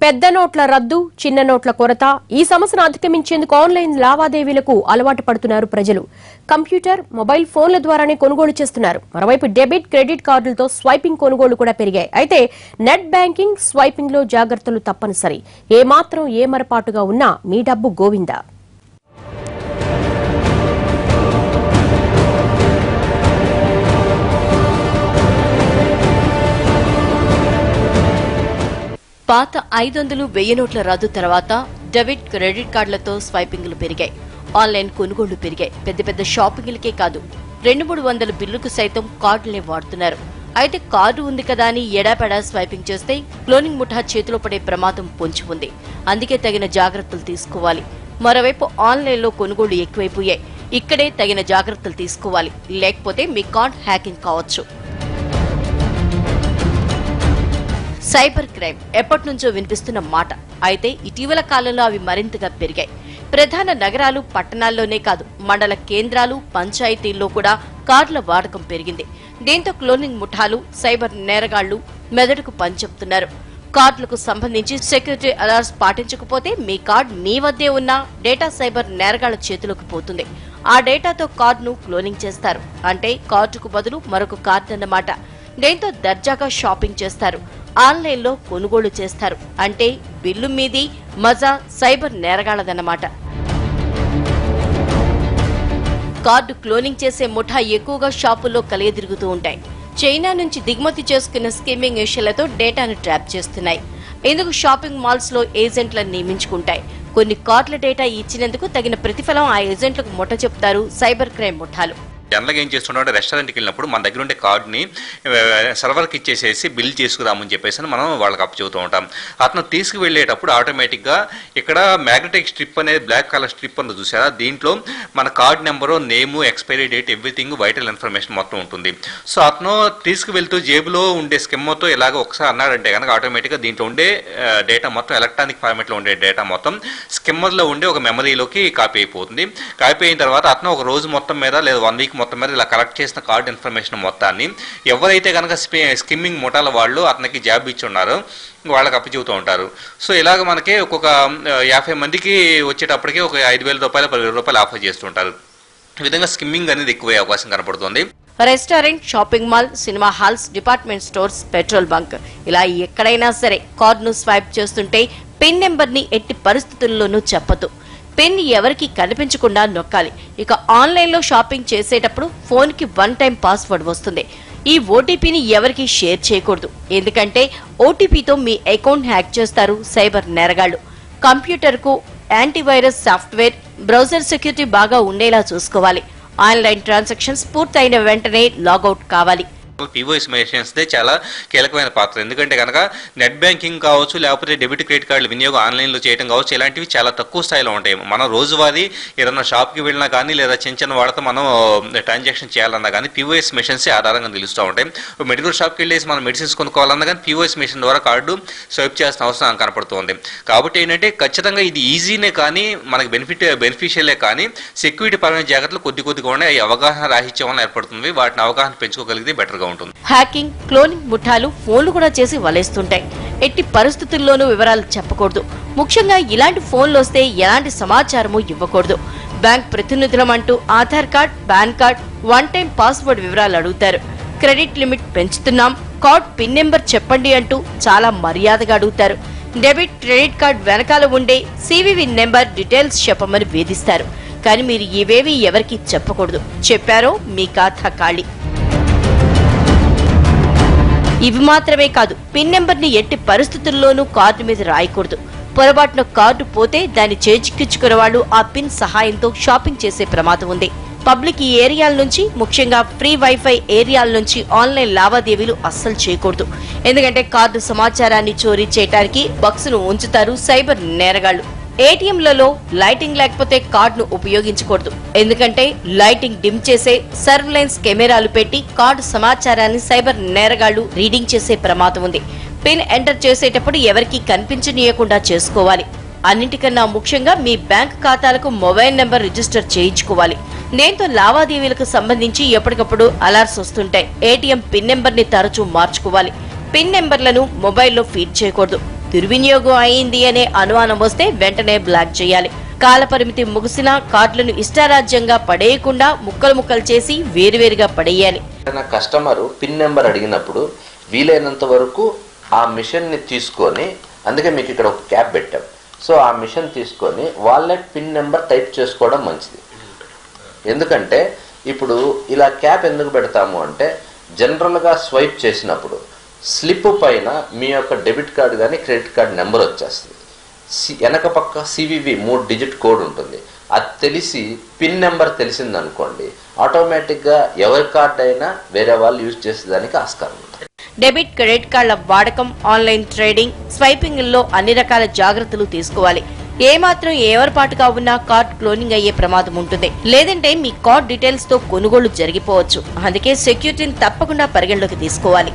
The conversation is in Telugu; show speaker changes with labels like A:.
A: పెద్ద నోట్ల రద్దు, చిన్న నోట్ల కొరత ఈ సమస్యను అధిగమించేందుకు ఆన్లైన్ లావాదేవీలకు అలవాటు పడుతున్నారు ప్రజలు. కంప్యూటర్, మొబైల్ ఫోన్ల ద్వారానే కొనుగోలు చేస్తున్నారు. మరోవైపు డెబిట్, క్రెడిట్ కార్డులతో స్వైపింగ్ కొనుగోలు కూడా పెరిగాయి. అయితే నెట్ బ్యాంకింగ్, స్వైపింగ్ లో జాగ్రత్తలు తప్పనిసరి. ఏమాత్రం ఏమరపాటుగా ఉన్నా మీ డబ్బు గోవిందా.
B: పాత 500, 1000 నోట్ల రద్దు తర్వాత డెబిట్, క్రెడిట్ కార్డులతో స్వైపింగ్లు పెరిగాయి. ఆన్లైన్ కొనుగోళ్లు పెరిగాయి. పెద్ద పెద్ద షాపింగ్లకే కాదు, 200-300 బిల్లుకు సైతం కార్డులనే వాడుతున్నారు. అయితే కార్డు ఉంది కదా అని ఎడాపెడా స్వైపింగ్ చేస్తే క్లోనింగ్ ముఠా చేతిలో పడే ప్రమాదం పొంచి ఉంది. అందుకే తగిన జాగ్రత్తలు తీసుకోవాలి. మరోవైపు ఆన్లైన్లో కొనుగోళ్లు ఎక్కువైపోయాయి. ఇక్కడే తగిన జాగ్రత్తలు తీసుకోవాలి, లేకపోతే మీ కార్డ్ హ్యాకింగ్ కావచ్చు. సైబర్ క్రైమ్ ఎప్పటి నుంచో వినిపిస్తున్న మాట. అయితే ఇటీవల కాలంలో అవి మరింతగా పెరిగాయి. ప్రధాన నగరాలు, పట్టణాల్లోనే కాదు, మండల కేంద్రాలు, పంచాయతీల్లో కూడా కార్డుల వాడకం పెరిగింది. దీంతో క్లోనింగ్ ముఠాలు, సైబర్ నేరగాళ్లు మెదడుకు పనిచెప్తున్నారు. కార్డులకు సంబంధించి సెక్యూరిటీ అలర్ట్స్ పాటించకపోతే మీ కార్డు మీ వద్దే ఉన్న డేటా సైబర్ నేరగాళ్ల చేతిలోకి పోతుంది. ఆ డేటాతో కార్డును క్లోనింగ్ చేస్తారు. అంటే కార్డుకు బదులు మరొక కార్డు అన్నమాట. దీంతో దర్జాగా షాపింగ్ చేస్తారు, ఆన్లైన్లో కొనుగోలు చేస్తారు. అంటే బిల్లు మీది, మజా సైబర్ నేరగాళ్లదన్నమాట. కార్డు క్లోనింగ్ చేసే ముఠా ఎక్కువగా షాపుల్లో కలియదిరుగుతూ ఉంటాయి. చైనా నుంచి దిగుమతి చేసుకున్న స్కిమ్మింగ్ విషయాలతో డేటాను ట్రాప్ చేస్తున్నాయి. ఇందుకు షాపింగ్ మాల్స్ లో ఏజెంట్లను నియమించుకుంటాయి. కొన్ని కార్డుల డేటా ఇచ్చినందుకు తగిన ప్రతిఫలం ఆ ఏజెంట్లకు ముఠ చెప్తారు సైబర్ క్రైమ్ ముఠాలు.
C: జనరల్గా ఏం చేస్తుంటే రెస్టారెంట్కి వెళ్ళినప్పుడు మన దగ్గర ఉండే కార్డుని సర్వర్కి ఇచ్చేసేసి బిల్ చేసుకురామని చెప్పేసి మనం వాళ్ళకి అప్పచెబుతూ ఉంటాం. అతను తీసుకువెళ్ళేటప్పుడు ఆటోమేటిక్గా ఇక్కడ మ్యాగ్నెటిక్ స్ట్రిప్ అనేది బ్లాక్ కలర్ స్ట్రిప్ అని చూసారా, దీంట్లో మన card number, name, expiry date, everything vital information మొత్తం ఉంటుంది. సో అతను తీసుకువెళ్తూ జేబులో ఉండే స్కిమ్మర్తో ఇలాగ ఒకసారి అన్నాడంటే కనుక ఆటోమేటిక్గా దీంట్లో ఉండే డేటా మొత్తం, ఎలక్ట్రానిక్ ఫార్మేట్లో ఉండే డేటా మొత్తం స్కిమ్మర్లో ఉండే ఒక మెమరీలోకి కాపీ అయిపోతుంది. కాపీ అయిన తర్వాత అతను ఒక రోజు మొత్తం మీద లేదా 1 వీక్ మొత్తం మీద ఇలా కలెక్ట్ చేసిన కార్డు ఇన్ఫర్మేషన్ మొత్తాన్ని ఎవరైతే కనుక స్కిమ్మింగ్ ముఠాల వాళ్ళు అతనికి జాబ్ ఇచ్చి ఉన్నారో వాళ్ళకి అప్పచెబుతూ ఉంటారు. సో ఇలాగ మనకి ఒక్కొక్క 50 మందికి వచ్చేటప్పటికి ఒక 5,000 రూపాయలు, 10,000 రూపాయలు ఆఫర్ చేస్తుంటారు. ఈ విధంగా స్కిమ్మింగ్ అనేది ఎక్కువ అవకాశం కనపడుతుంది.
B: Restaurant, shopping mall, cinema halls, department stores, petrol bunk ఇలా ఎక్కడైనా సరే కార్డును స్వైప్ చేస్తుంటే పిన్ నెంబర్ ని ఎట్టి పరిస్థితుల్లోనూ చెప్పదు. పిన్ ఎవరికి కనిపించకుండా నొక్కాలి. ఇక ఆన్లైన్లో షాపింగ్ చేసేటప్పుడు ఫోన్కి 1 టైం పాస్వర్డ్ వస్తుంది. ఈ ఓటీపీని ఎవరికి షేర్ చేయకూడదు. ఎందుకంటే ఓటీపీతో మీ అకౌంట్ హ్యాక్ చేస్తారు సైబర్ నేరగాళ్లు. కంప్యూటర్కు యాంటీవైరస్ సాఫ్ట్వేర్, బ్రౌజర్ సెక్యూరిటీ బాగా ఉండేలా చూసుకోవాలి. ఆన్లైన్ ట్రాన్సాక్షన్స్ పూర్తయిన వెంటనే లాగౌట్ కావాలి.
C: POS మెషిన్స్ చాలా కీలకమైన పాత్ర. ఎందుకంటే కనుక నెట్ బ్యాంకింగ్ కావచ్చు, లేకపోతే డెబిట్, క్రెడిట్ కార్డుల వినియోగం ఆన్లైన్లో చేయడం కావచ్చు, ఇలాంటివి చాలా తక్కువ స్థాయిలో ఉంటాయి. మనం రోజువారీ ఏదైనా షాప్కి వెళ్ళినా కానీ లేదా చిన్న వాడితో మనం ట్రాన్సాక్షన్ చేయాలన్నా కానీ POS మెషిన్స్ ఆధారంగా నిలుస్తూ ఉంటాయి. మెడికల్ షాప్కి వెళ్ళేసి మనం మెడిసిన్స్ కొనుక్కోవాలన్నా కానీ POS మెషిన్ ద్వారా కార్డు స్వైప్ చేయాల్సిన అవసరం కనపడుతుంది. కాబట్టి ఏంటంటే ఖచ్చితంగా ఇది ఈజీనే కానీ మనకి బెనిఫిషియలే కానీ సెక్యూరిటీ పరమైన జాగ్రత్తలు కొద్దిగా ఉన్నాయి. అవగాహన రాహిత్యం వల్ల ఏర్పడుతుంది. వాటిని అవగాహన పెంచుకోగలిగితే బెటర్గా.
B: హ్యాకింగ్, క్లోనింగ్ ముఠాలు ఫోన్లు కూడా చేసి వలేస్తుంటాయి. ఎట్టి పరిస్థితుల్లోనూ వివరాలు చెప్పకూడదు. ముఖ్యంగా ఇలాంటి ఫోన్లు వస్తే ఎలాంటి సమాచారము ఇవ్వకూడదు. బ్యాంక్ ప్రతినిధులమంటూ Aadhaar card, PAN card, 1 time password వివరాలు అడుగుతారు. క్రెడిట్ లిమిట్ పెంచుతున్నాం, కార్డ్ పిన్ నెంబర్ చెప్పండి అంటూ చాలా మర్యాదగా అడుగుతారు. డెబిట్, క్రెడిట్ కార్డ్ వెనకాల ఉండే CVV నెంబర్ డీటెయిల్స్ చెప్పమని వేధిస్తారు. కానీ మీరు ఇవేవి ఎవరికి చెప్పకూడదు. చెప్పారో మీ ఖాతా ఖాళీ. ఇవి మాత్రమే కాదు, పిన్ నెంబర్ ని ఎట్టి పరిస్థితుల్లోనూ కార్డు మీద రాయకూడదు. పొరపాటున కార్డు పోతే దాన్ని చేజిక్కించుకునే వాళ్ళు ఆ పిన్ సహాయంతో షాపింగ్ చేసే ప్రమాదం ఉంది. పబ్లిక్ ఏరియాల నుంచి, ముఖ్యంగా ఫ్రీ వైఫై ఏరియాల నుంచి ఆన్లైన్ లావాదేవీలు అస్సలు చేయకూడదు. ఎందుకంటే కార్డు సమాచారాన్ని చోరీ చేయడానికి బాక్స్ ను ఉంచుతారు సైబర్ నేరగాళ్లు. ఏటీఎంలలో లైటింగ్ లేకపోతే కార్డును ఉపయోగించకూడదు. ఎందుకంటే లైటింగ్ డిమ్ చేసే సర్వేలెన్స్ కెమెరాలు పెట్టి కార్డు సమాచారాన్ని సైబర్ నేరగాళ్లు రీడింగ్ చేసే ప్రమాదం ఉంది. పిన్ ఎంటర్ చేసేటప్పుడు ఎవరికీ కనిపించనీయకుండా చేసుకోవాలి. అన్నింటికన్నా ముఖ్యంగా మీ బ్యాంక్ ఖాతాలకు మొబైల్ నెంబర్ రిజిస్టర్ చేయించుకోవాలి. దీంతో లావాదేవీలకు సంబంధించి ఎప్పటికప్పుడు అలర్ట్స్ వస్తుంటాయి. ఏటీఎం పిన్ నెంబర్ ని తరచూ మార్చుకోవాలి. పిన్ నెంబర్లను మొబైల్లో ఫీడ్ చేయకూడదు. దుర్వినియోగం అయింది అనే అనుమానం వస్తే వెంటనే బ్లాక్ చేయాలి. కాలపరిమితి ముగిసినా కార్డులను ఇష్టారాజ్యంగా పడేయకుండా ముక్కలు ముక్కలు చేసి వేరువేరుగా పడేయాలి.
D: కస్టమర్ పిన్ నెంబర్ అడిగినప్పుడు వీలైనంత వరకు ఆ మిషన్ ని తీసుకొని, అందుకే మీకు ఇక్కడ ఒక క్యాప్ పెట్టాం, సో ఆ మిషన్ తీసుకొని వాలెట్ పిన్ నెంబర్ టైప్ చేసుకోవడం మంచిది. ఎందుకంటే ఇప్పుడు ఇలా క్యాప్ ఎందుకు పెడతాము అంటే, జనరల్గా స్వైప్ చేసినప్పుడు స్లిప్ పైన మీ యొక్క డెబిట్ కార్డు కానీ క్రెడిట్ కార్డు నెంబర్ వచ్చేస్తుంది. వెనక పక్క CVV 3 డిజిట్ కోడ్ ఉంటుంది. అది తెలిసి పిన్ నెంబర్ తెలిసిందనుకోండి, ఆటోమేటిక్గా ఎవరి కార్డు అయినా వేరే వాళ్ళు యూజ్ చేసేదానికి ఆస్కారం ఉంటుంది.
B: డెబిట్ క్రెడిట్ కార్డుల వాడకం, ఆన్లైన్ ట్రేడింగ్, స్వైపింగ్ లో అన్ని రకాల జాగ్రత్తలు తీసుకోవాలి. ఏమాత్రం ఏవరపాటుగా ఉన్నా కార్డ్ క్లోనింగ్ అయ్యే ప్రమాదం ఉంటుంది. లేదంటే మీ కార్డ్ డీటెయిల్స్ తో కొనుగోళ్లు జరిగిపోవచ్చు. అందుకే సెక్యూరిటీని తప్పకుండా పరిగణలోకి తీసుకోవాలి.